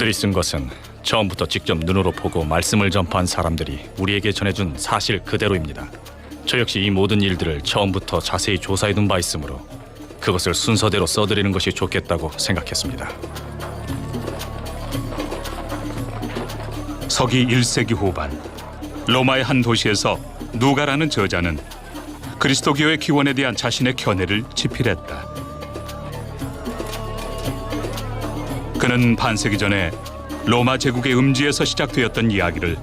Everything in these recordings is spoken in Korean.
그들이 쓴 것은 처음부터 직접 눈으로 보고 말씀을 전파한 사람들이 우리에게 전해준 사실 그대로입니다. 저 역시 이 모든 일들을 처음부터 자세히 조사해둔 바 있으므로 그것을 순서대로 써드리는 것이 좋겠다고 생각했습니다. 서기 1세기 후반 로마의 한 도시에서 누가라는 저자는 그리스도교의 기원에 대한 자신의 견해를 집필했다. 그는 반세기 전에 로마 제국의 음지에서 시작되었던 이야기를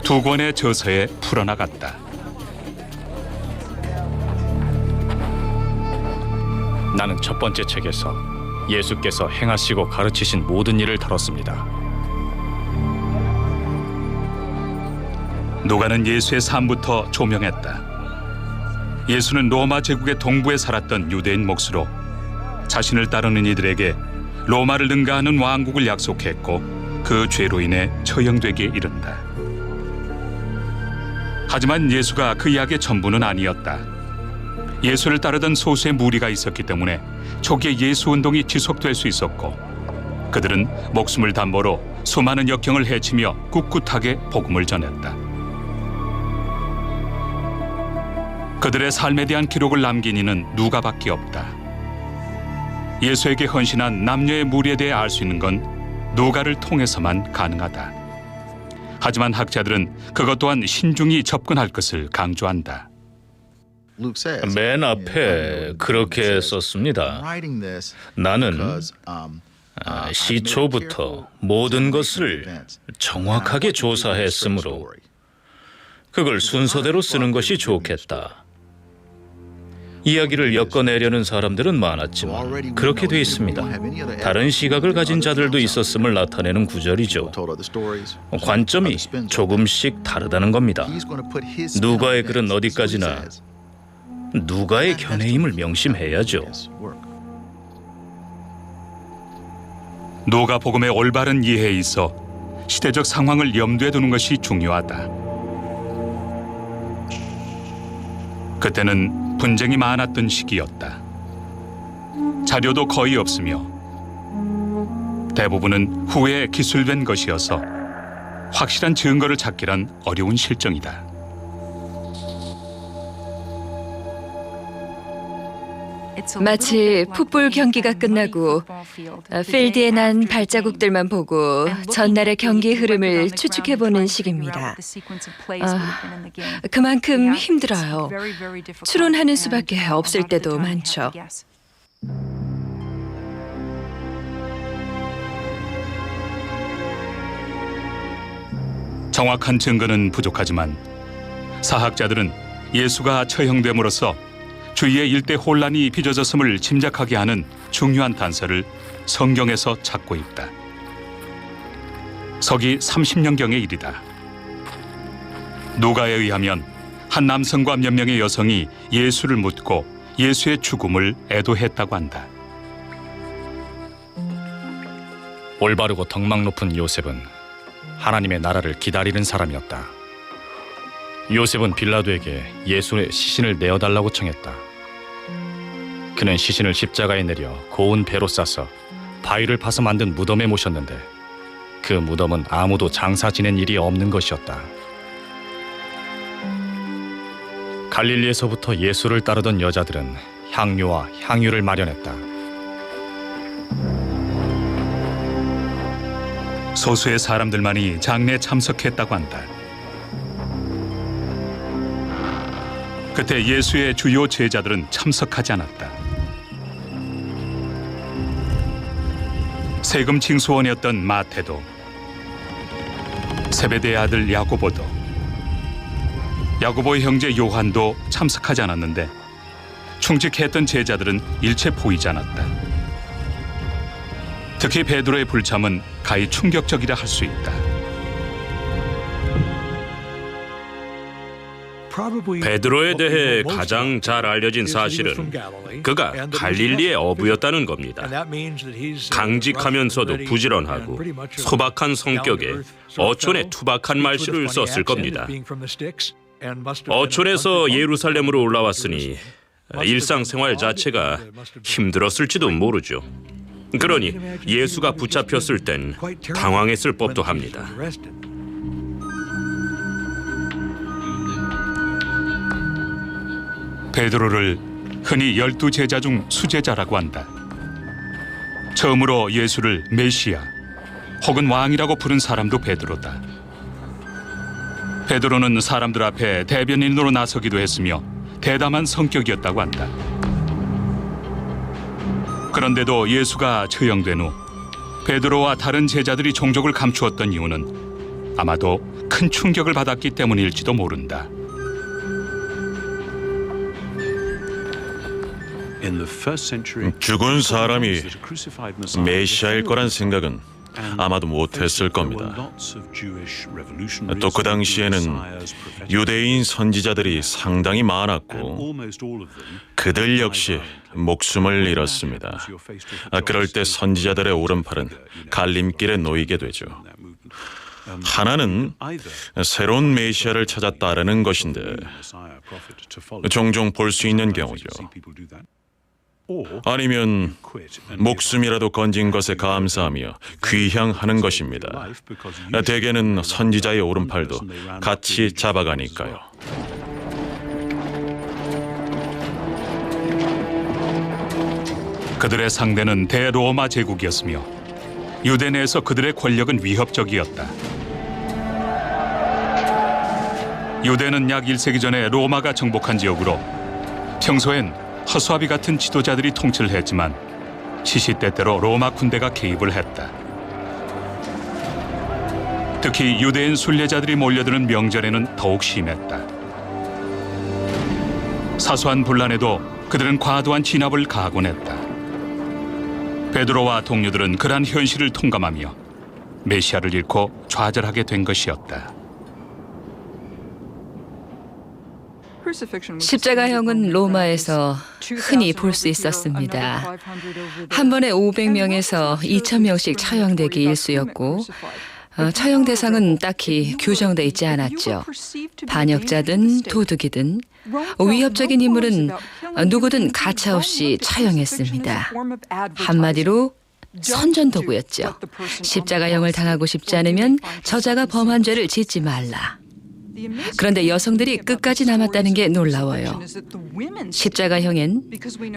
두 권의 저서에 풀어나갔다. 나는 첫 번째 책에서 예수께서 행하시고 가르치신 모든 일을 다뤘습니다. 누가는 예수의 삶부터 조명했다. 예수는 로마 제국의 동부에 살았던 유대인 몫으로 자신을 따르는 이들에게 로마를 능가하는 왕국을 약속했고 그 죄로 인해 처형되기에 이른다. 하지만 예수가 그 이야기의 전부는 아니었다. 예수를 따르던 소수의 무리가 있었기 때문에 초기에 예수 운동이 지속될 수 있었고 그들은 목숨을 담보로 수많은 역경을 헤치며 꿋꿋하게 복음을 전했다. 그들의 삶에 대한 기록을 남긴 이는 누가밖에 없다. 예수에게 헌신한 남녀의 무리에 대해 알 수 있는 건 누가를 통해서만 가능하다. 하지만 학자들은 그것 또한 신중히 접근할 것을 강조한다. 맨 앞에 그렇게 썼습니다. 나는 시초부터 모든 것을 정확하게 조사했으므로 그걸 순서대로 쓰는 것이 좋겠다. 이야기를 엮어내려는 사람들은 많았지만 그렇게 돼 있습니다. 다른 시각을 가진 자들도 있었음을 나타내는 구절이죠. 관점이 조금씩 다르다는 겁니다. 누가의 글은 어디까지나 누가의 견해임을 명심해야죠. 누가 복음의 올바른 이해에 있어 시대적 상황을 염두에 두는 것이 중요하다. 그때는 분쟁이 많았던 시기였다. 자료도 거의 없으며 대부분은 후에 기술된 것이어서 확실한 증거를 찾기란 어려운 실정이다. 마치 풋볼 경기가 끝나고 필드에 난 발자국들만 보고 전날의 경기 흐름을 추측해보는 식입니다. 그만큼 힘들어요. 추론하는 수밖에 없을 때도 많죠. 정확한 증거는 부족하지만 사학자들은 예수가 처형됨으로써 주위의 일대 혼란이 빚어졌음을 짐작하게 하는 중요한 단서를 성경에서 찾고 있다. 서기 30년경의 일이다. 누가에 의하면 한 남성과 몇 명의 여성이 예수를 묻고 예수의 죽음을 애도했다고 한다. 올바르고 덕망 높은 요셉은 하나님의 나라를 기다리는 사람이었다. 요셉은 빌라도에게 예수의 시신을 내어달라고 청했다. 그는 시신을 십자가에 내려 고운 배로 싸서 바위를 파서 만든 무덤에 모셨는데 그 무덤은 아무도 장사 지낸 일이 없는 것이었다. 갈릴리에서부터 예수를 따르던 여자들은 향료와 향유를 마련했다. 소수의 사람들만이 장례에 참석했다고 한다. 그때 예수의 주요 제자들은 참석하지 않았다. 세금 징수원이었던 마태도, 세베대의 아들 야고보도, 야고보의 형제 요한도 참석하지 않았는데 충직했던 제자들은 일체 보이지 않았다. 특히 베드로의 불참은 가히 충격적이라 할 수 있다. 베드로에 대해 가장 잘 알려진 사실은 그가 갈릴리의 어부였다는 겁니다. 강직하면서도 부지런하고 소박한 성격에 어촌에 투박한 말씨를 썼을 겁니다. 어촌에서 예루살렘으로 올라왔으니 일상생활 자체가 힘들었을지도 모르죠. 그러니 예수가 붙잡혔을 땐 당황했을 법도 합니다. 베드로를 흔히 12제자 중 수제자라고 한다. 처음으로 예수를 메시아 혹은 왕이라고 부른 사람도 베드로다. 베드로는 사람들 앞에 대변인으로 나서기도 했으며 대담한 성격이었다고 한다. 그런데도 예수가 처형된 후 베드로와 다른 제자들이 종족을 감추었던 이유는 아마도 큰 충격을 받았기 때문일지도 모른다. 죽은 사람이 메시아일 거란 생각은 아마도 못했을 겁니다. 또 그 당시에는 유대인 선지자들이 상당히 많았고 그들 역시 목숨을 잃었습니다. 그럴 때 선지자들의 오른팔은 갈림길에 놓이게 되죠. 하나는 새로운 메시아를 찾아 따르는 것인데 종종 볼 수 있는 경우죠. 아니면 목숨이라도 건진 것에 감사하며 귀향하는 것입니다. 대개는 선지자의 오른팔도 같이 잡아가니까요. 그들의 상대는 대로마 제국이었으며 유대 내에서 그들의 권력은 위협적이었다. 유대는 약 1세기 전에 로마가 정복한 지역으로 평소엔 허수아비 같은 지도자들이 통치를 했지만 시시때때로 로마 군대가 개입을 했다. 특히 유대인 순례자들이 몰려드는 명절에는 더욱 심했다. 사소한 분란에도 그들은 과도한 진압을 가하곤 했다. 베드로와 동료들은 그러한 현실을 통감하며 메시아를 잃고 좌절하게 된 것이었다. 십자가형은 로마에서 흔히 볼 수 있었습니다. 한 번에 500명에서 2,000명씩 처형되기 일쑤였고 처형 대상은 딱히 규정돼 있지 않았죠. 반역자든 도둑이든 위협적인 인물은 누구든 가차없이 처형했습니다. 한마디로 선전도구였죠. 십자가형을 당하고 싶지 않으면 저자가 범한 죄를 짓지 말라. 그런데 여성들이 끝까지 남았다는 게 놀라워요. 십자가형엔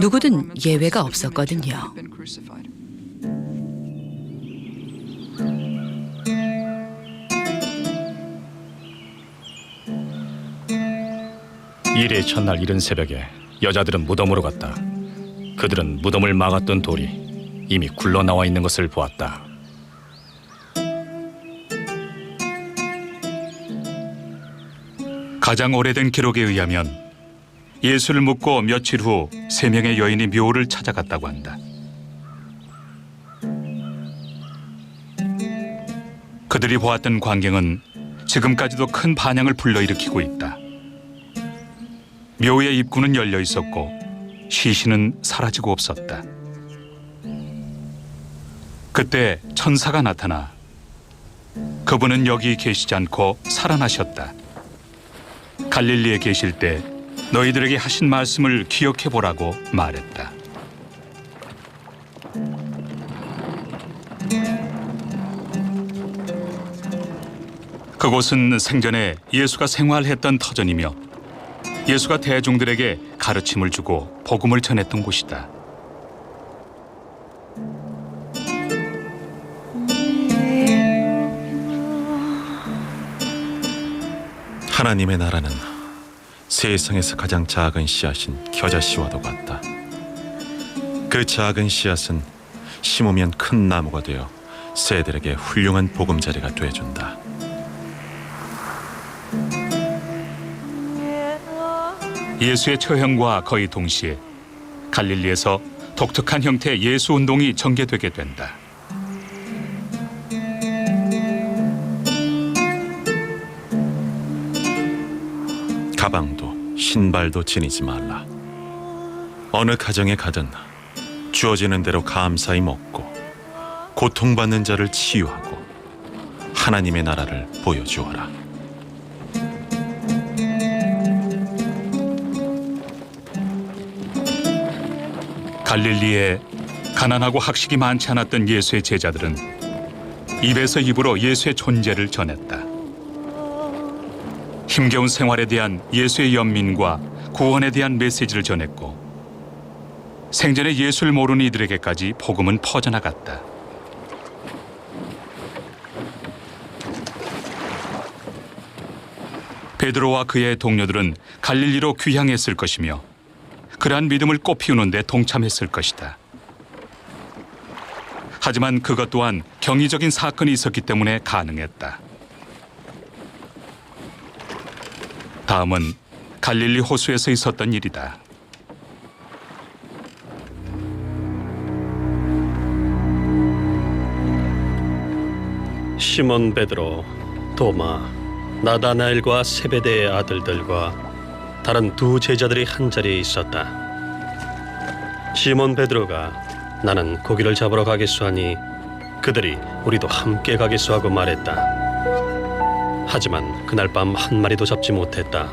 누구든 예외가 없었거든요. 일의 첫날 이른 새벽에 여자들은 무덤으로 갔다. 그들은 무덤을 막았던 돌이 이미 굴러나와 있는 것을 보았다. 가장 오래된 기록에 의하면 예수를 묻고 며칠 후 3명의 여인이 묘를 찾아갔다고 한다. 그들이 보았던 광경은 지금까지도 큰 반향을 불러일으키고 있다. 묘의 입구는 열려 있었고 시신은 사라지고 없었다. 그때 천사가 나타나 그분은 여기 계시지 않고 살아나셨다. 갈릴리에 계실 때 너희들에게 하신 말씀을 기억해 보라고 말했다. 그곳은 생전에 예수가 생활했던 터전이며 예수가 대중들에게 가르침을 주고 복음을 전했던 곳이다. 하나님의 나라는 세상에서 가장 작은 씨앗인 겨자씨와도 같다. 그 작은 씨앗은 심으면 큰 나무가 되어 새들에게 훌륭한 보금자리가 되어준다. 예수의 처형과 거의 동시에 갈릴리에서 독특한 형태의 예수 운동이 전개되게 된다. 가방도 신발도 지니지 말라. 어느 가정에 가든 주어지는 대로 감사히 먹고 고통받는 자를 치유하고 하나님의 나라를 보여주어라. 갈릴리에 가난하고 학식이 많지 않았던 예수의 제자들은 입에서 입으로 예수의 존재를 전했다. 힘겨운 생활에 대한 예수의 연민과 구원에 대한 메시지를 전했고 생전에 예수를 모르는 이들에게까지 복음은 퍼져나갔다. 베드로와 그의 동료들은 갈릴리로 귀향했을 것이며 그러한 믿음을 꽃피우는 데 동참했을 것이다. 하지만 그것 또한 경이적인 사건이 있었기 때문에 가능했다. 다음은 갈릴리 호수에서 있었던 일이다. 시몬 베드로, 도마, 나다나엘과 세베대의 아들들과 다른 두 제자들이 한자리에 있었다. 시몬 베드로가 나는 고기를 잡으러 가겠소 하니 그들이 우리도 함께 가겠소 하고 말했다. 하지만 그날 밤 한 마리도 잡지 못했다.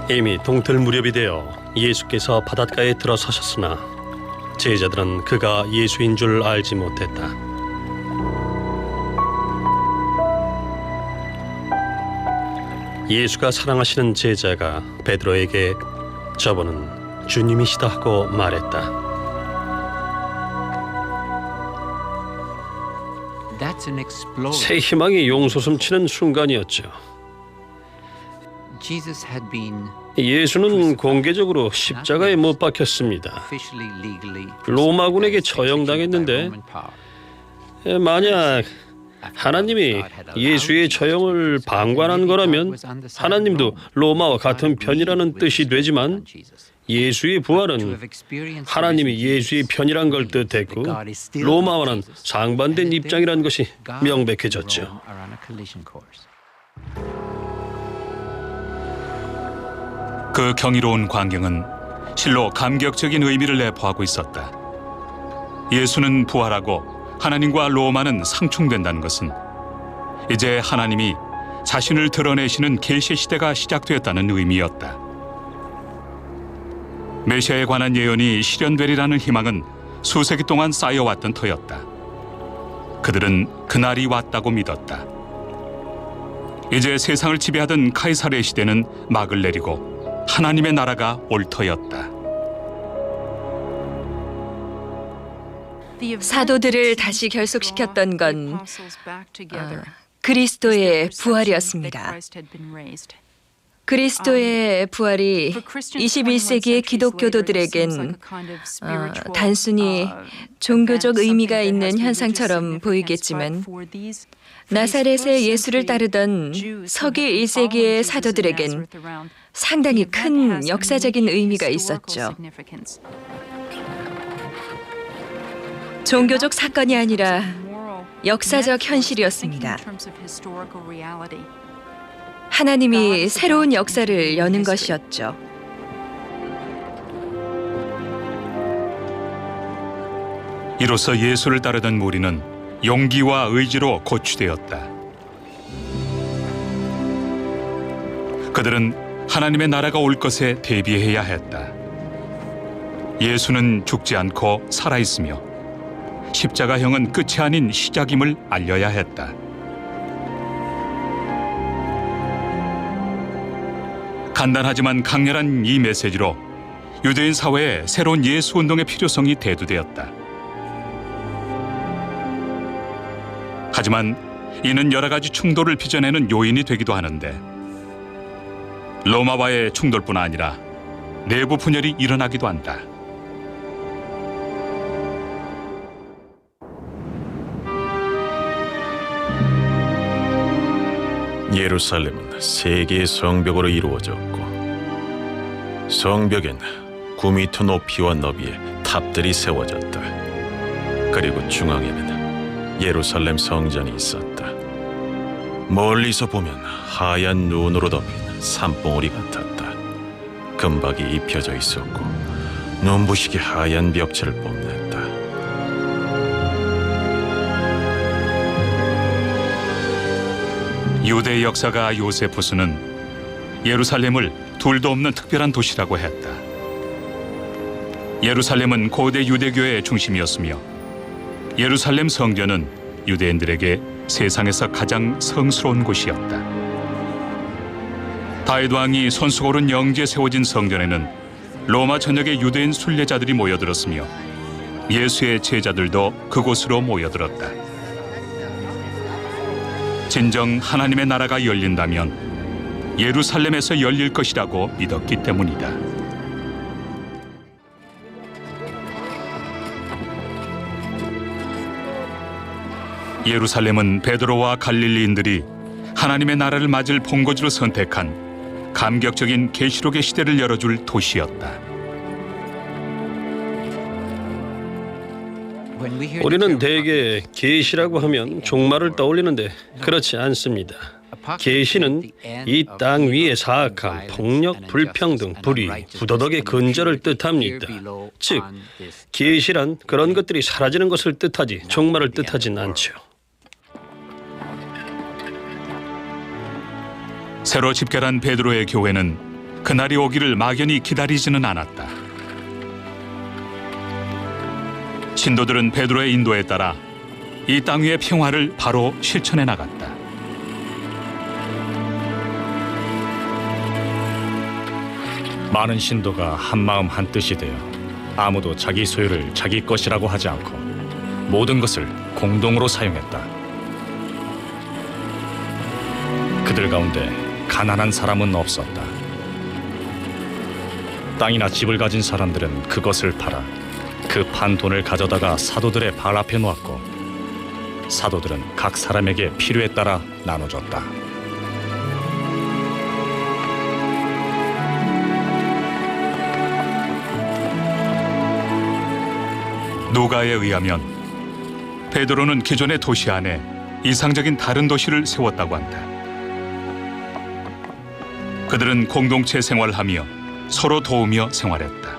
이미 동틀 무렵이 되어 예수께서 바닷가에 들어서셨으나 제자들은 그가 예수인 줄 알지 못했다. 예수가 사랑하시는 제자가 베드로에게 저분은 주님이시다 하고 말했다. 새 희망이 용솟음치는 순간이었죠. 예수는 공개적으로 십자가에 못 박혔습니다. 로마군에게 처형당했는데 만약 하나님이 예수의 처형을 방관한 거라면 하나님도 로마와 같은 편이라는 뜻이 되지만 예수의 부활은 하나님이 예수의 편이란 걸 뜻했고 로마와는 상반된 입장이란 것이 명백해졌죠. 그 경이로운 광경은 실로 감격적인 의미를 내포하고 있었다. 예수는 부활하고 하나님과 로마는 상충된다는 것은 이제 하나님이 자신을 드러내시는 계시 시대가 시작되었다는 의미였다. 메시아에 관한 예언이 실현되리라는 희망은 수세기 동안 쌓여왔던 터였다. 그들은 그날이 왔다고 믿었다. 이제 세상을 지배하던 카이사르의 시대는 막을 내리고 하나님의 나라가 올 터였다. 사도들을 다시 결속시켰던 건 그리스도의 부활이었습니다. 그리스도의 부활이 21세기의 기독교도들에겐 단순히 종교적 의미가 있는 현상처럼 보이겠지만 나사렛의 예수를 따르던 서기 1세기의 사도들에겐 상당히 큰 역사적인 의미가 있었죠. 종교적 사건이 아니라 역사적 현실이었습니다. 하나님이 새로운 역사를 여는 것이었죠. 이로써 예수를 따르던 무리는 용기와 의지로 고취되었다. 그들은 하나님의 나라가 올 것에 대비해야 했다. 예수는 죽지 않고 살아있으며 십자가형은 끝이 아닌 시작임을 알려야 했다. 간단하지만 강렬한 이 메시지로 유대인 사회에 새로운 예수 운동의 필요성이 대두되었다. 하지만 이는 여러 가지 충돌을 빚어내는 요인이 되기도 하는데 로마와의 충돌뿐 아니라 내부 분열이 일어나기도 한다. 예루살렘은 세 개의 성벽으로 이루어졌고 성벽엔 9미터 높이와 너비의 탑들이 세워졌다. 그리고 중앙에는 예루살렘 성전이 있었다. 멀리서 보면 하얀 눈으로 덮인 산봉우리 같았다. 금박이 입혀져 있었고 눈부시게 하얀 벽체를 뽐냈다. 유대 역사가 요세푸스는 예루살렘을 둘도 없는 특별한 도시라고 했다. 예루살렘은 고대 유대교의 중심이었으며 예루살렘 성전은 유대인들에게 세상에서 가장 성스러운 곳이었다. 다윗 왕이 손수고른 영지에 세워진 성전에는 로마 전역의 유대인 순례자들이 모여들었으며 예수의 제자들도 그곳으로 모여들었다. 진정 하나님의 나라가 열린다면 예루살렘에서 열릴 것이라고 믿었기 때문이다. 예루살렘은 베드로와 갈릴리인들이 하나님의 나라를 맞을 본거지로 선택한 감격적인 계시록의 시대를 열어줄 도시였다. 우리는 대개 계시라고 하면 종말을 떠올리는데 그렇지 않습니다. 계시는 이 땅 위의 사악함, 폭력, 불평등, 불의, 부도덕의 근절을 뜻합니다. 즉, 계시란 그런 것들이 사라지는 것을 뜻하지 종말을 뜻하진 않죠. 새로 집결한 베드로의 교회는 그날이 오기를 막연히 기다리지는 않았다. 신도들은 베드로의 인도에 따라 이 땅 위의 평화를 바로 실천해 나갔다. 많은 신도가 한마음 한뜻이 되어 아무도 자기 소유를 자기 것이라고 하지 않고 모든 것을 공동으로 사용했다. 그들 가운데 가난한 사람은 없었다. 땅이나 집을 가진 사람들은 그것을 팔아 그 판 돈을 가져다가 사도들의 발 앞에 놓았고 사도들은 각 사람에게 필요에 따라 나눠줬다. 누가에 의하면 베드로는 기존의 도시 안에 이상적인 다른 도시를 세웠다고 한다. 그들은 공동체 생활하며 서로 도우며 생활했다.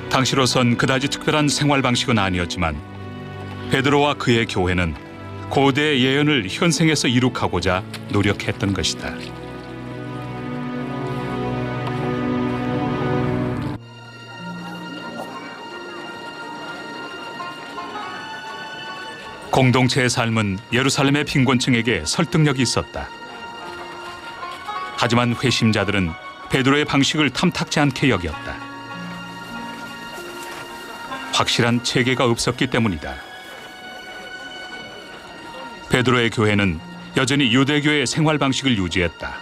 당시로선 그다지 특별한 생활 방식은 아니었지만 베드로와 그의 교회는 고대의 예언을 현생에서 이룩하고자 노력했던 것이다. 공동체의 삶은 예루살렘의 빈곤층에게 설득력이 있었다. 하지만 회심자들은 베드로의 방식을 탐탁지 않게 여겼다. 확실한 체계가 없었기 때문이다. 베드로의 교회는 여전히 유대교의 생활 방식을 유지했다.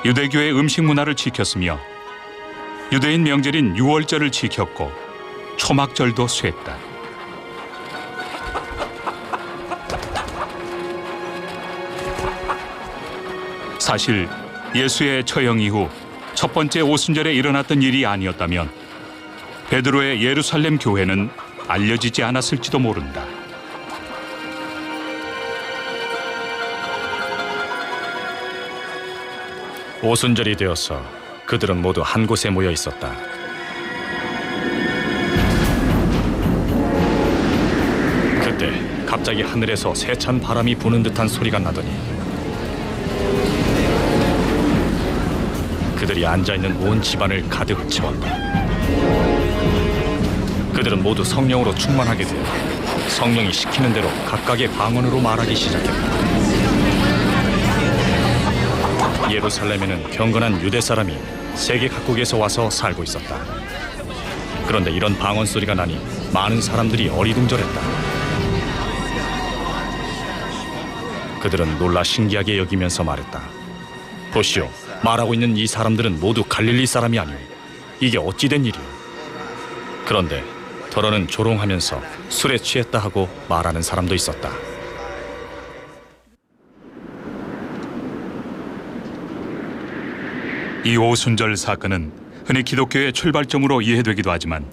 유대교의 음식 문화를 지켰으며 유대인 명절인 유월절을 지켰고 초막절도 쇠했다. 사실 예수의 처형 이후 첫 번째 오순절에 일어났던 일이 아니었다면 베드로의 예루살렘 교회는 알려지지 않았을지도 모른다. 오순절이 되어서 그들은 모두 한 곳에 모여 있었다. 그때 갑자기 하늘에서 세찬 바람이 부는 듯한 소리가 나더니 그들이 앉아있는 온 집안을 가득 채웠다. 그들은 모두 성령으로 충만하게 되어 성령이 시키는 대로 각각의 방언으로 말하기 시작했다. 예루살렘에는 경건한 유대 사람이 세계 각국에서 와서 살고 있었다. 그런데 이런 방언 소리가 나니 많은 사람들이 어리둥절했다. 그들은 놀라 신기하게 여기면서 말했다. 보시오, 말하고 있는 이 사람들은 모두 갈릴리 사람이 아니오. 이게 어찌 된 일이오. 그런데 더러는 조롱하면서 술에 취했다 하고 말하는 사람도 있었다. 이 오순절 사건은 흔히 기독교의 출발점으로 이해되기도 하지만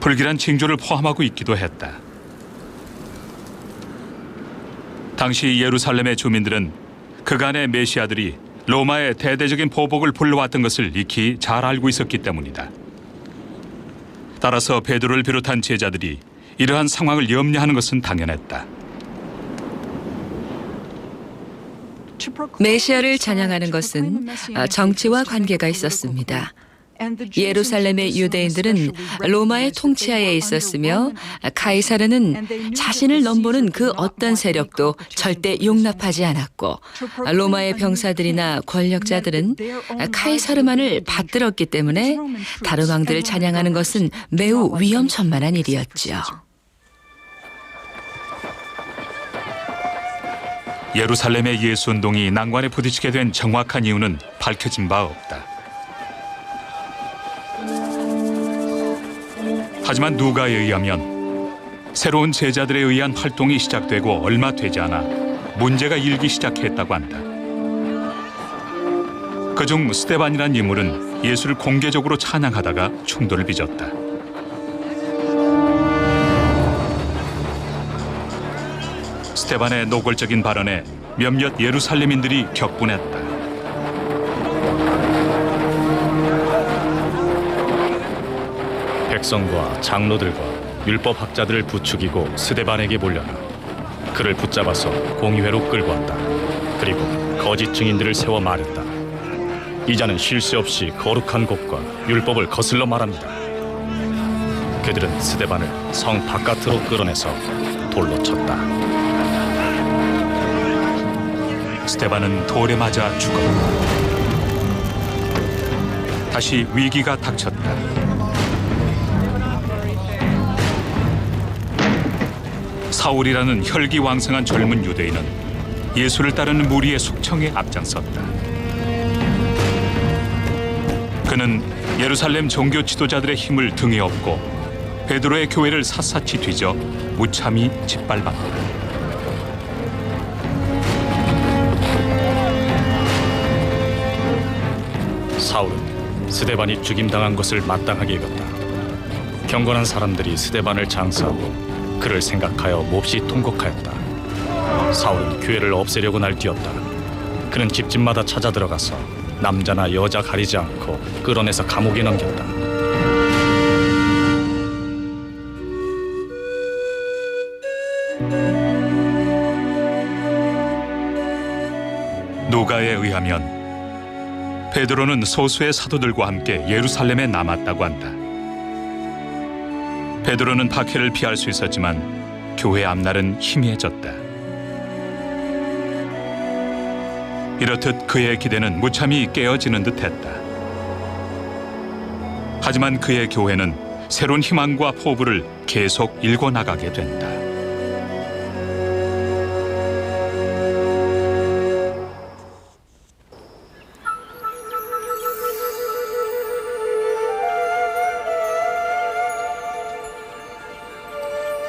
불길한 징조를 포함하고 있기도 했다. 당시 예루살렘의 주민들은 그간의 메시아들이 로마의 대대적인 보복을 불러왔던 것을 익히 잘 알고 있었기 때문이다. 따라서 베드로를 비롯한 제자들이 이러한 상황을 염려하는 것은 당연했다. 메시아를 찬양하는 것은 정치와 관계가 있었습니다. 예루살렘의 유대인들은 로마의 통치하에 있었으며 카이사르는 자신을 넘보는 그 어떤 세력도 절대 용납하지 않았고 로마의 병사들이나 권력자들은 카이사르만을 받들었기 때문에 다른 왕들을 찬양하는 것은 매우 위험천만한 일이었죠. 예루살렘의 예수운동이 난관에 부딪히게 된 정확한 이유는 밝혀진 바 없다. 하지만 누가에 의하면 새로운 제자들에 의한 활동이 시작되고 얼마 되지 않아 문제가 일기 시작했다고 한다. 그중 스데반이라는 인물은 예수를 공개적으로 찬양하다가 충돌을 빚었다. 스데반의 노골적인 발언에 몇몇 예루살렘인들이 격분했다. 백성과 장로들과 율법학자들을 부추기고 스데반에게 몰려나 그를 붙잡아서 공의회로 끌고 왔다. 그리고 거짓 증인들을 세워 말했다. 이 자는 쉴 새 없이 거룩한 곳과 율법을 거슬러 말합니다. 그들은 스데반을 성 바깥으로 끌어내서 돌로 쳤다. 스데반은 돌에 맞아 죽었다. 다시 위기가 닥쳤다. 사울이라는 혈기왕성한 젊은 유대인은 예수를 따르는 무리의 숙청에 앞장섰다. 그는 예루살렘 종교 지도자들의 힘을 등에 업고 베드로의 교회를 샅샅이 뒤져 무참히 짓밟았다. 사울은 스데반이 죽임당한 것을 마땅하게 여겼다. 경건한 사람들이 스데반을 장사하고 그를 생각하여 몹시 통곡하였다. 사울은 교회를 없애려고 날뛰었다. 그는 집집마다 찾아 들어가서 남자나 여자 가리지 않고 끌어내서 감옥에 넘겼다. 누가에 의하면 베드로는 소수의 사도들과 함께 예루살렘에 남았다고 한다. 베드로는 박해를 피할 수 있었지만 교회 앞날은 희미해졌다. 이렇듯 그의 기대는 무참히 깨어지는 듯했다. 하지만 그의 교회는 새로운 희망과 포부를 계속 일궈나가게 된다.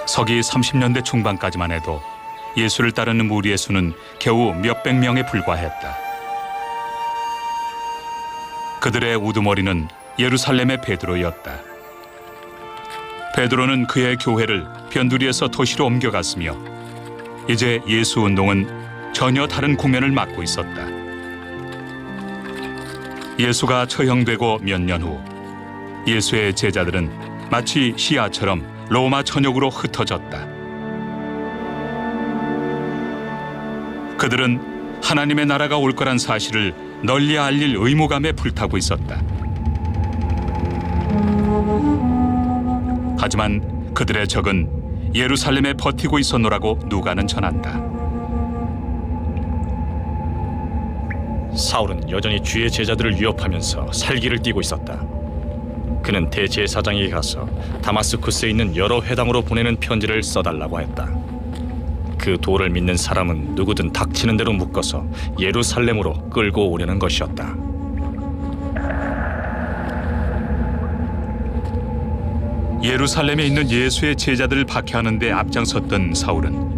서기 30년대 중반까지만 해도 예수를 따르는 무리의 수는 겨우 몇백 명에 불과했다. 그들의 우두머리는 예루살렘의 베드로였다. 베드로는 그의 교회를 변두리에서 도시로 옮겨갔으며 이제 예수 운동은 전혀 다른 국면을 맞고 있었다. 예수가 처형되고 몇 년 후 예수의 제자들은 마치 시야처럼 로마 전역으로 흩어졌다. 그들은 하나님의 나라가 올 거란 사실을 널리 알릴 의무감에 불타고 있었다. 하지만 그들의 적은 예루살렘에 버티고 있었노라고 누가는 전한다. 사울은 여전히 주의 제자들을 위협하면서 살기를 띠고 있었다. 그는 대제사장에게 가서 다마스쿠스에 있는 여러 회당으로 보내는 편지를 써달라고 했다. 그 도를 믿는 사람은 누구든 닥치는 대로 묶어서 예루살렘으로 끌고 오려는 것이었다. 예루살렘에 있는 예수의 제자들을 박해하는 데 앞장섰던 사울은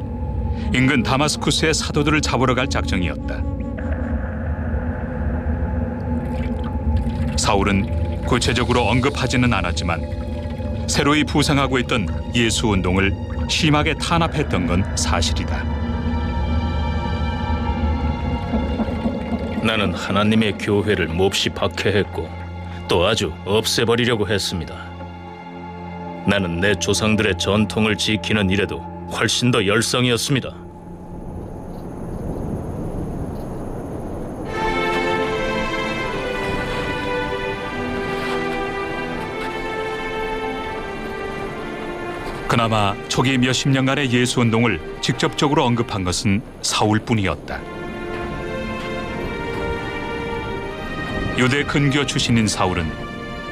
인근 다마스쿠스의 사도들을 잡으러 갈 작정이었다. 사울은 구체적으로 언급하지는 않았지만 새로이 부상하고 있던 예수 운동을 심하게 탄압했던 건 사실이다. 나는 하나님의 교회를 몹시 박해했고 또 아주 없애버리려고 했습니다. 나는 내 조상들의 전통을 지키는 일에도 훨씬 더 열성이었습니다. 그나마 초기 몇십 년간의 예수 운동을 직접적으로 언급한 것은 사울뿐이었다. 유대 근교 출신인 사울은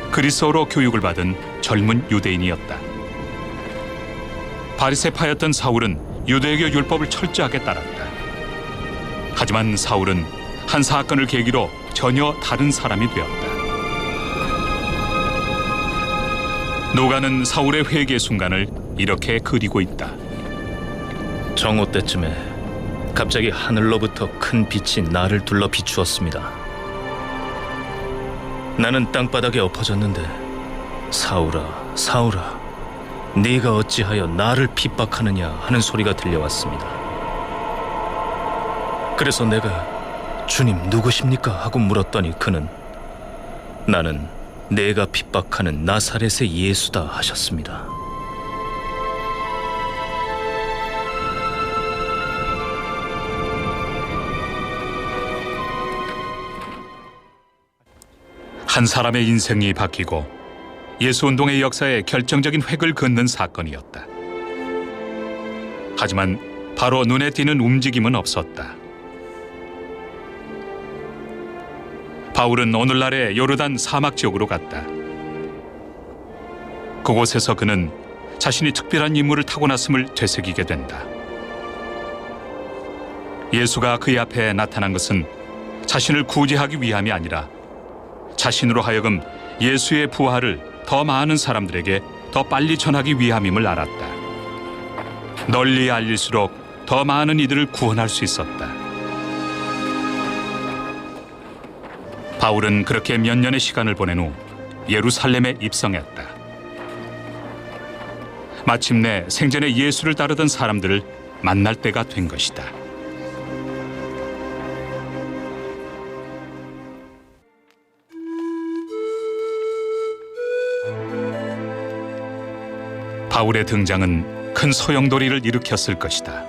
그리스어로 교육을 받은 젊은 유대인이었다. 바리새파였던 사울은 유대교 율법을 철저하게 따랐다. 하지만 사울은 한 사건을 계기로 전혀 다른 사람이 되었다. 누가는 사울의 회개 순간을 이렇게 그리고 있다. 정오 때쯤에 갑자기 하늘로부터 큰 빛이 나를 둘러 비추었습니다. 나는 땅바닥에 엎어졌는데 사울아, 사울아, 네가 어찌하여 나를 핍박하느냐 하는 소리가 들려왔습니다. 그래서 내가 주님 누구십니까? 하고 물었더니 그는 나는 내가 핍박하는 나사렛의 예수다 하셨습니다. 한 사람의 인생이 바뀌고 예수 운동의 역사에 결정적인 획을 긋는 사건이었다. 하지만 바로 눈에 띄는 움직임은 없었다. 바울은 오늘날의 요르단 사막 지역으로 갔다. 그곳에서 그는 자신이 특별한 임무를 타고났음을 되새기게 된다. 예수가 그의 앞에 나타난 것은 자신을 구제하기 위함이 아니라 자신으로 하여금 예수의 부활을 더 많은 사람들에게 더 빨리 전하기 위함임을 알았다. 널리 알릴수록 더 많은 이들을 구원할 수 있었다. 바울은 그렇게 몇 년의 시간을 보낸 후 예루살렘에 입성했다. 마침내 생전에 예수를 따르던 사람들을 만날 때가 된 것이다. 바울의 등장은 큰 소용돌이를 일으켰을 것이다.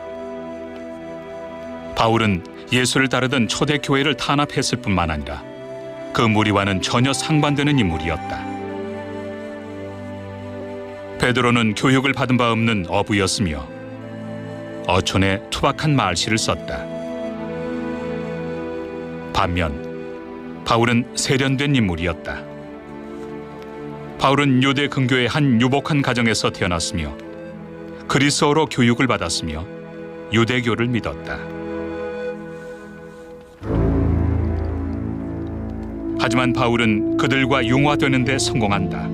바울은 예수를 따르던 초대 교회를 탄압했을 뿐만 아니라 그 무리와는 전혀 상반되는 인물이었다. 베드로는 교육을 받은 바 없는 어부였으며 어촌에 투박한 말씨를 썼다. 반면 바울은 세련된 인물이었다. 바울은 유대 근교의 한 유복한 가정에서 태어났으며 그리스어로 교육을 받았으며 유대교를 믿었다. 하지만 바울은 그들과 융화되는 데 성공한다.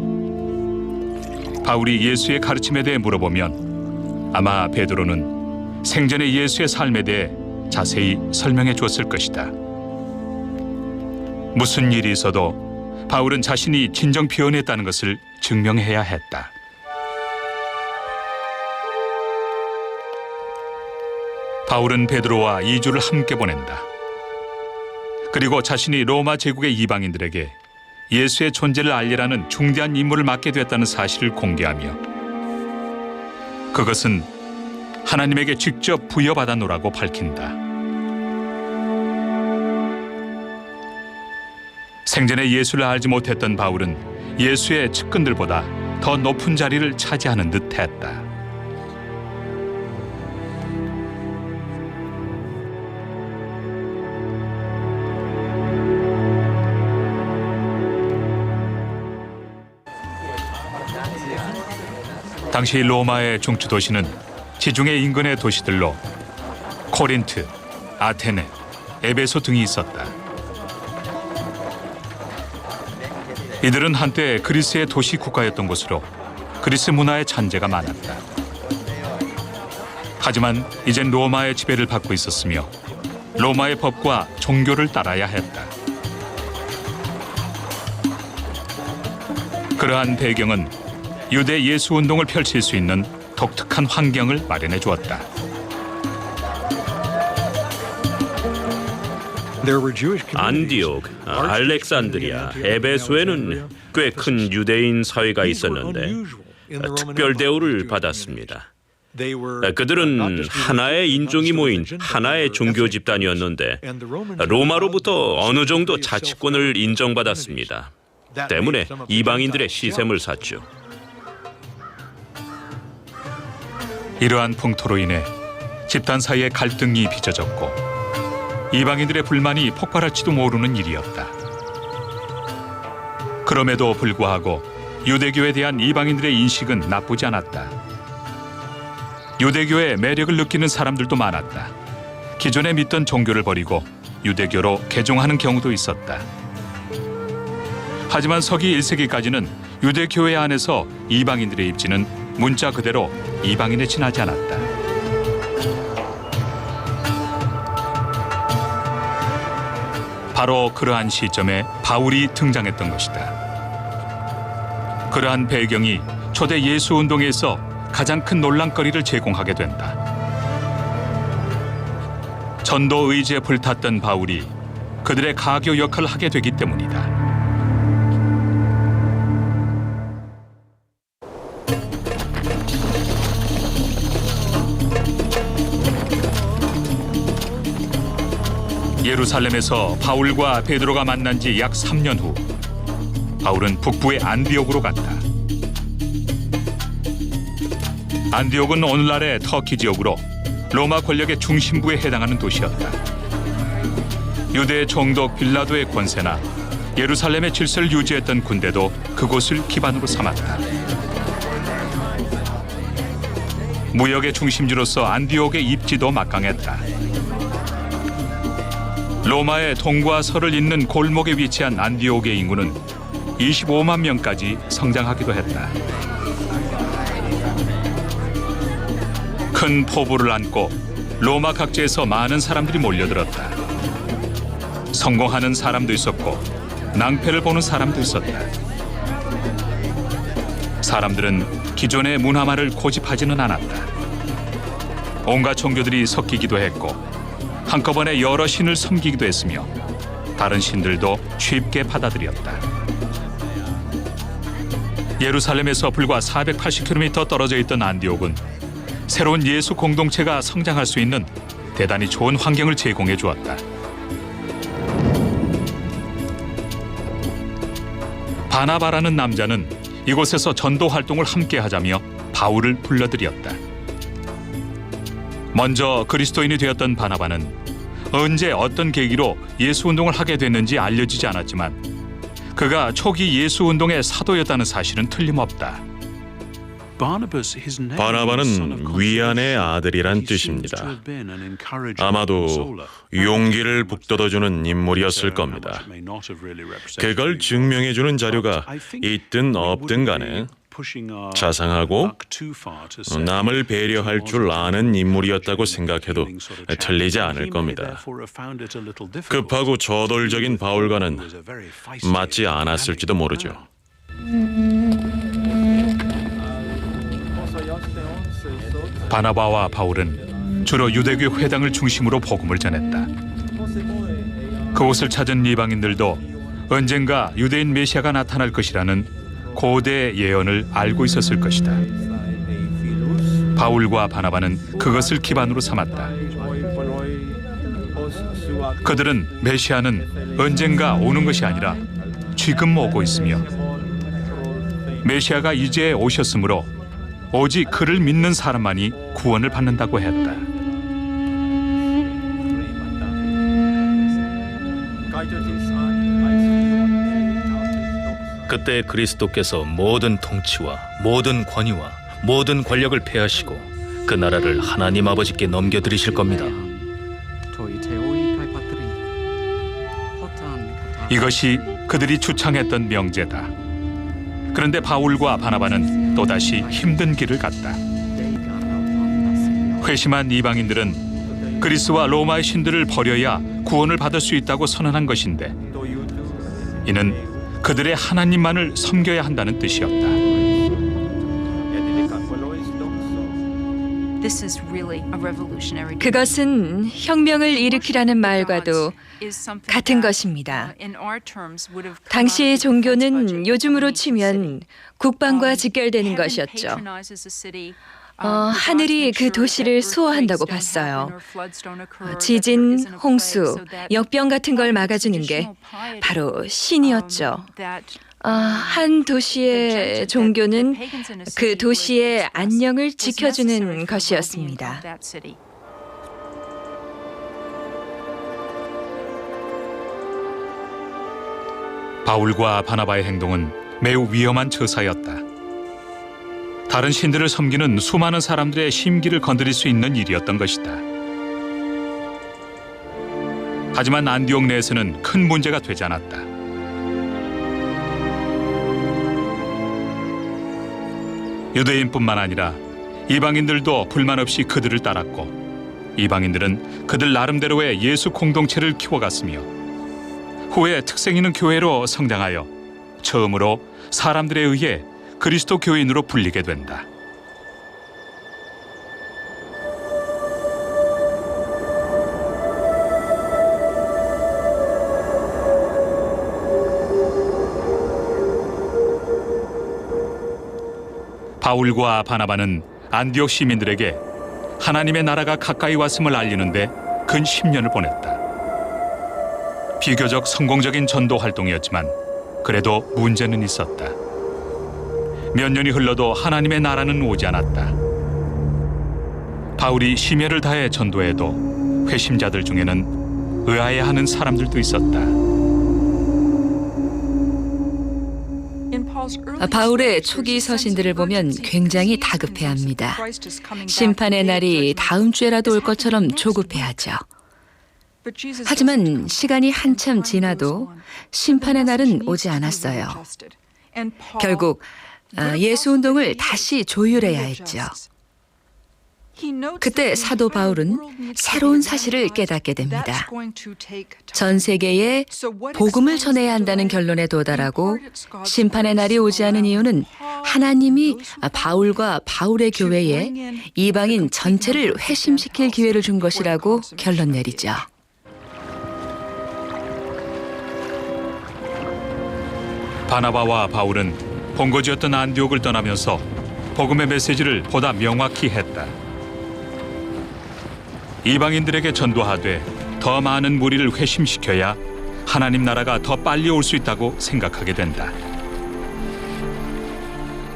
바울이 예수의 가르침에 대해 물어보면 아마 베드로는 생전의 예수의 삶에 대해 자세히 설명해 줬을 것이다. 무슨 일이 있어도 바울은 자신이 진정 변했다는 것을 증명해야 했다. 바울은 베드로와 2주를 함께 보낸다. 그리고 자신이 로마 제국의 이방인들에게 예수의 존재를 알리라는 중대한 임무를 맡게 됐다는 사실을 공개하며 그것은 하나님에게 직접 부여받아노라고 밝힌다. 생전에 예수를 알지 못했던 바울은 예수의 측근들보다 더 높은 자리를 차지하는 듯 했다. 당시 로마의 중추 도시는 지중해 인근의 도시들로 코린트, 아테네, 에베소 등이 있었다. 이들은 한때 그리스의 도시 국가였던 곳으로 그리스 문화의 잔재가 많았다. 하지만 이젠 로마의 지배를 받고 있었으며 로마의 법과 종교를 따라야 했다. 그러한 배경은 유대 예수 운동을 펼칠 수 있는 독특한 환경을 마련해 주었다. 안디옥, 알렉산드리아, 에베소에는 꽤 큰 유대인 사회가 있었는데 특별 대우를 받았습니다. 그들은 하나의 인종이 모인 하나의 종교 집단이었는데 로마로부터 어느 정도 자치권을 인정받았습니다. 때문에 이방인들의 시샘을 샀죠. 이러한 풍토로 인해 집단 사이의 갈등이 빚어졌고 이방인들의 불만이 폭발할지도 모르는 일이었다. 그럼에도 불구하고 유대교에 대한 이방인들의 인식은 나쁘지 않았다. 유대교의 매력을 느끼는 사람들도 많았다. 기존에 믿던 종교를 버리고 유대교로 개종하는 경우도 있었다. 하지만 서기 1세기까지는 유대교회 안에서 이방인들의 입지는 문자 그대로 이방인에 지나지 않았다. 바로 그러한 시점에 바울이 등장했던 것이다. 그러한 배경이 초대 예수 운동에서 가장 큰 논란거리를 제공하게 된다. 전도 의지에 불탔던 바울이 그들의 가교 역할을 하게 되기 때문이다. 예루살렘에서 바울과 베드로가 만난 지 약 3년 후 바울은 북부의 안디옥으로 갔다. 안디옥은 오늘날의 터키 지역으로 로마 권력의 중심부에 해당하는 도시였다. 유대 총독 빌라도의 권세나 예루살렘의 질서를 유지했던 군대도 그곳을 기반으로 삼았다. 무역의 중심지로서 안디옥의 입지도 막강했다. 로마의 동과 서를 잇는 골목에 위치한 안디옥의 인구는 25만 명까지 성장하기도 했다. 큰 포부를 안고 로마 각지에서 많은 사람들이 몰려들었다. 성공하는 사람도 있었고 낭패를 보는 사람도 있었다. 사람들은 기존의 문화만을 고집하지는 않았다. 온갖 종교들이 섞이기도 했고 한꺼번에 여러 신을 섬기기도 했으며 다른 신들도 쉽게 받아들였다. 예루살렘에서 불과 480km 떨어져 있던 안디옥은 새로운 예수 공동체가 성장할 수 있는 대단히 좋은 환경을 제공해 주었다. 바나바라는 남자는 이곳에서 전도 활동을 함께 하자며 바울을 불러들였다. 먼저 그리스도인이 되었던 바나바는 언제 어떤 계기로 예수 운동을 하게 됐는지 알려지지 않았지만 그가 초기 예수 운동의 사도였다는 사실은 틀림없다. 바나바는 위안의 아들이란 뜻입니다. 아마도 용기를 북돋아주는 인물이었을 겁니다. 그걸 증명해주는 자료가 있든 없든 간에 자상하고 남을 배려할 줄 아는 인물이었다고 생각해도 틀리지 않을 겁니다. 급하고 저돌적인 바울과는 맞지 않았을지도 모르죠. 바나바와 바울은 주로 유대교 회당을 중심으로 복음을 전했다. 그곳을 찾은 이방인들도 언젠가 유대인 메시아가 나타날 것이라는 고대 예언을 알고 있었을 것이다. 바울과 바나바는 그것을 기반으로 삼았다. 그들은 메시아는 언젠가 오는 것이 아니라 지금 오고 있으며 메시아가 이제 오셨으므로 오직 그를 믿는 사람만이 구원을 받는다고 했다. 그때 그리스도께서 모든 통치와 모든 권위와 모든 권력을 폐하시고 그 나라를 하나님 아버지께 넘겨드리실 겁니다. 이것이 그들이 주창했던 명제다. 그런데 바울과 바나바는 또다시 힘든 길을 갔다. 회심한 이방인들은 그리스와 로마의 신들을 버려야 구원을 받을 수 있다고 선언한 것인데 이는 그들의 하나님만을 섬겨야 한다는 뜻이었다. 그것은 혁명을 일으키라는 말과도 같은 것입니다. 당시의 종교는 요즘으로 치면 국방과 직결되는 것이었죠. 하늘이 그 도시를 수호한다고 봤어요. 지진, 홍수, 역병 같은 걸 막아주는 게 바로 신이었죠. 한 도시의 종교는 그 도시의 안녕을 지켜주는 것이었습니다. 바울과 바나바의 행동은 매우 위험한 처사였다. 다른 신들을 섬기는 수많은 사람들의 심기를 건드릴 수 있는 일이었던 것이다. 하지만 안디옥 내에서는 큰 문제가 되지 않았다. 유대인뿐만 아니라 이방인들도 불만 없이 그들을 따랐고, 이방인들은 그들 나름대로의 예수 공동체를 키워갔으며 후에 특색 있는 교회로 성장하여 처음으로 사람들에 의해 그리스도 교인으로 불리게 된다. 바울과 바나바는 안디옥 시민들에게 하나님의 나라가 가까이 왔음을 알리는데 근 10년을 보냈다. 비교적 성공적인 전도 활동이었지만 그래도 문제는 있었다. 몇 년이 흘러도 하나님의 나라는 오지 않았다. 바울이 심혈을 다해 전도해도 회심자들 중에는 의아해하는 사람들도 있었다. 바울의 초기 서신들을 보면 굉장히 다급해합니다. 심판의 날이 다음 주에라도 올 것처럼 조급해하죠. 하지만 시간이 한참 지나도 심판의 날은 오지 않았어요. 결국 예수 운동을 다시 조율해야 했죠. 그때 사도 바울은 새로운 사실을 깨닫게 됩니다. 전 세계에 복음을 전해야 한다는 결론에 도달하고 심판의 날이 오지 않은 이유는 하나님이 바울과 바울의 교회에 이방인 전체를 회심시킬 기회를 준 것이라고 결론 내리죠. 바나바와 바울은 본거지였던 안디옥을 떠나면서 복음의 메시지를 보다 명확히 했다. 이방인들에게 전도하되 더 많은 무리를 회심시켜야 하나님 나라가 더 빨리 올 수 있다고 생각하게 된다.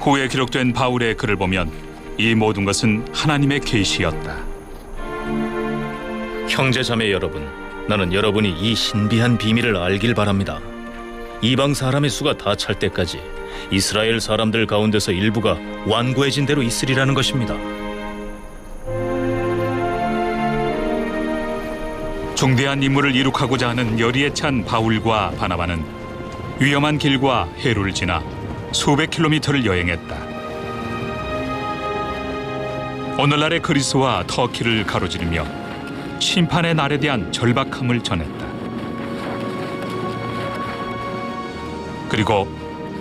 후에 기록된 바울의 글을 보면 이 모든 것은 하나님의 계시였다. 형제자매 여러분, 나는 여러분이 이 신비한 비밀을 알길 바랍니다. 이방 사람의 수가 다 찰 때까지 이스라엘 사람들 가운데서 일부가 완고해진 대로 있으리라는 것입니다. 중대한 임무를 이룩하고자 하는 열의에 찬 바울과 바나바는 위험한 길과 해로를 지나 수백 킬로미터를 여행했다. 오늘날의 그리스와 터키를 가로지르며 심판의 날에 대한 절박함을 전했다. 그리고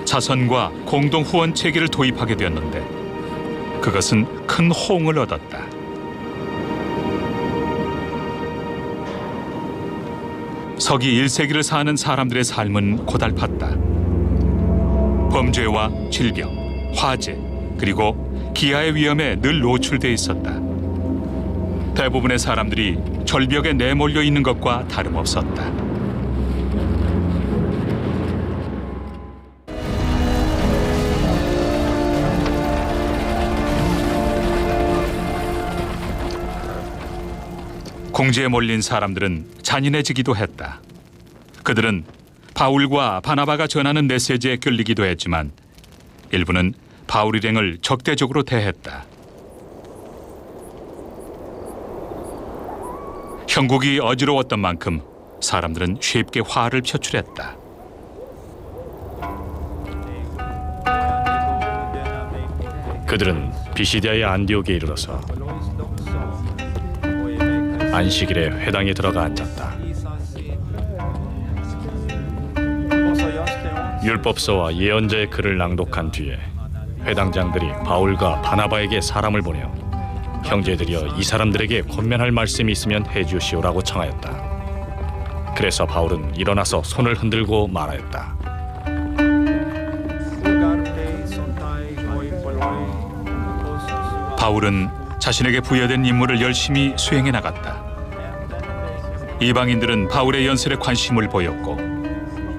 자선과 공동 후원 체계를 도입하게 되었는데 그것은 큰 호응을 얻었다. 서기 1세기를 사는 사람들의 삶은 고달팠다. 범죄와 질병, 화재, 그리고 기아의 위험에 늘 노출돼 있었다. 대부분의 사람들이 절벽에 내몰려 있는 것과 다름없었다. 궁지에 몰린 사람들은 잔인해지기도 했다. 그들은 바울과 바나바가 전하는 메시지에 끌리기도 했지만 일부는 바울 일행을 적대적으로 대했다. 형국이 어지러웠던 만큼 사람들은 쉽게 화를 표출했다. 그들은 비시디아의 안디옥에 이르러서 안식일에 회당에 들어가 앉았다. 율법서와 예언자의 글을 낭독한 뒤에 회당장들이 바울과 바나바에게 사람을 보내어 형제들이여 이 사람들에게 권면할 말씀이 있으면 해주시오라고 청하였다. 그래서 바울은 일어나서 손을 흔들고 말하였다. 바울은 자신에게 부여된 임무를 열심히 수행해 나갔다. 이방인들은 바울의 연설에 관심을 보였고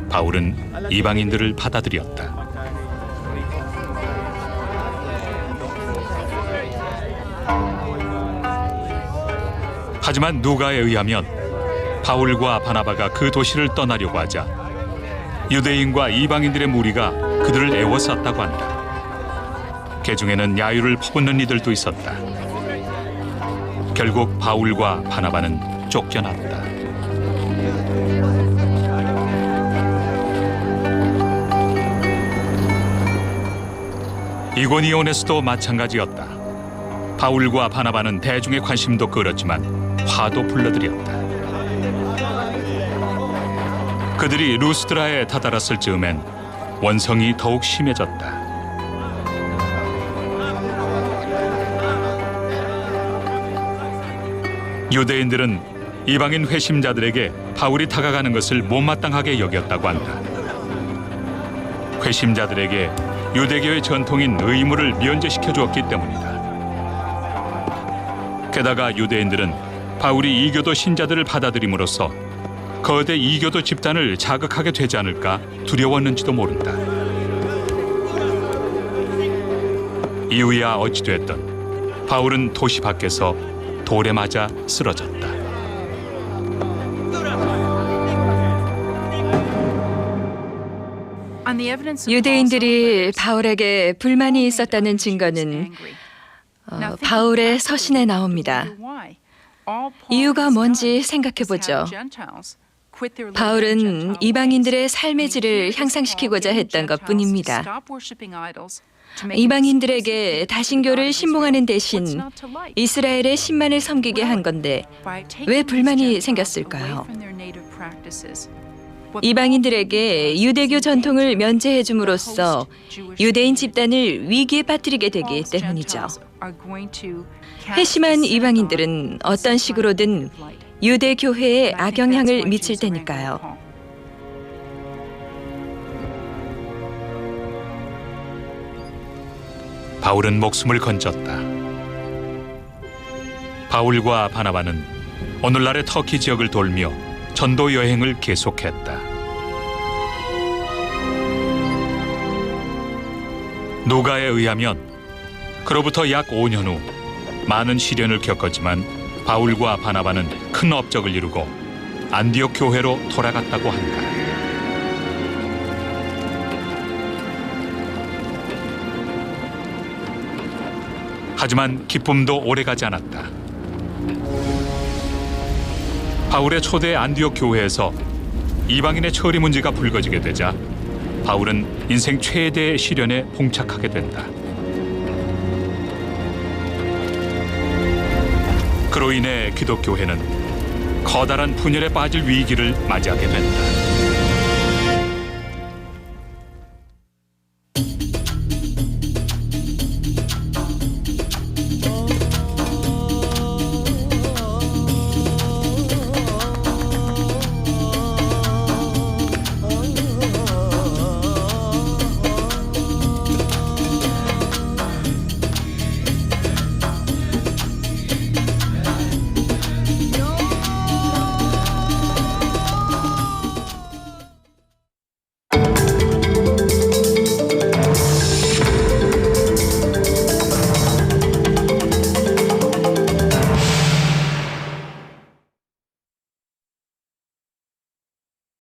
바울은 이방인들을 받아들였다. 하지만 누가에 의하면 바울과 바나바가 그 도시를 떠나려고 하자 유대인과 이방인들의 무리가 그들을 애워쌌다고 한다. 그 중에는 야유를 퍼붓는 이들도 있었다. 결국 바울과 바나바는 쫓겨났다. 이고니온에서도 마찬가지였다. 바울과 바나바는 대중의 관심도 끌었지만 화도 불러들였다. 그들이 루스드라에 다다랐을 즈음엔 원성이 더욱 심해졌다. 유대인들은 이방인 회심자들에게 바울이 다가가는 것을 못마땅하게 여겼다고 한다. 회심자들에게 유대교의 전통인 의무를 면제시켜 주었기 때문이다. 게다가 유대인들은 바울이 이교도 신자들을 받아들임으로써 거대 이교도 집단을 자극하게 되지 않을까 두려웠는지도 모른다. 이유야 어찌됐든 바울은 도시 밖에서 돌에 맞아 쓰러졌다. 유대인들이 바울에게 불만이 있었다는 증거는 바울의 서신에 나옵니다. 이유가 뭔지 생각해보죠. 바울은 이방인들의 삶의 질을 향상시키고자 했던 것뿐입니다. 이방인들에게 다신교를 신봉하는 대신 이스라엘의 신만을 섬기게 한 건데 왜 불만이 생겼을까요? 이방인들에게 유대교 전통을 면제해 줌으로써 유대인 집단을 위기에 빠뜨리게 되기 때문이죠. 회심한 이방인들은 어떤 식으로든 유대 교회에 악영향을 미칠 테니까요. 바울은 목숨을 건졌다. 바울과 바나바는 오늘날의 터키 지역을 돌며 전도 여행을 계속했다. 누가에 의하면 그로부터 약 5년 후 많은 시련을 겪었지만 바울과 바나바는 큰 업적을 이루고 안디옥 교회로 돌아갔다고 한다. 하지만 기쁨도 오래가지 않았다. 바울의 초대 안디옥 교회에서 이방인의 처리 문제가 불거지게 되자 바울은 인생 최대의 시련에 봉착하게 된다. 그로 인해 기독교회는 커다란 분열에 빠질 위기를 맞이하게 된다.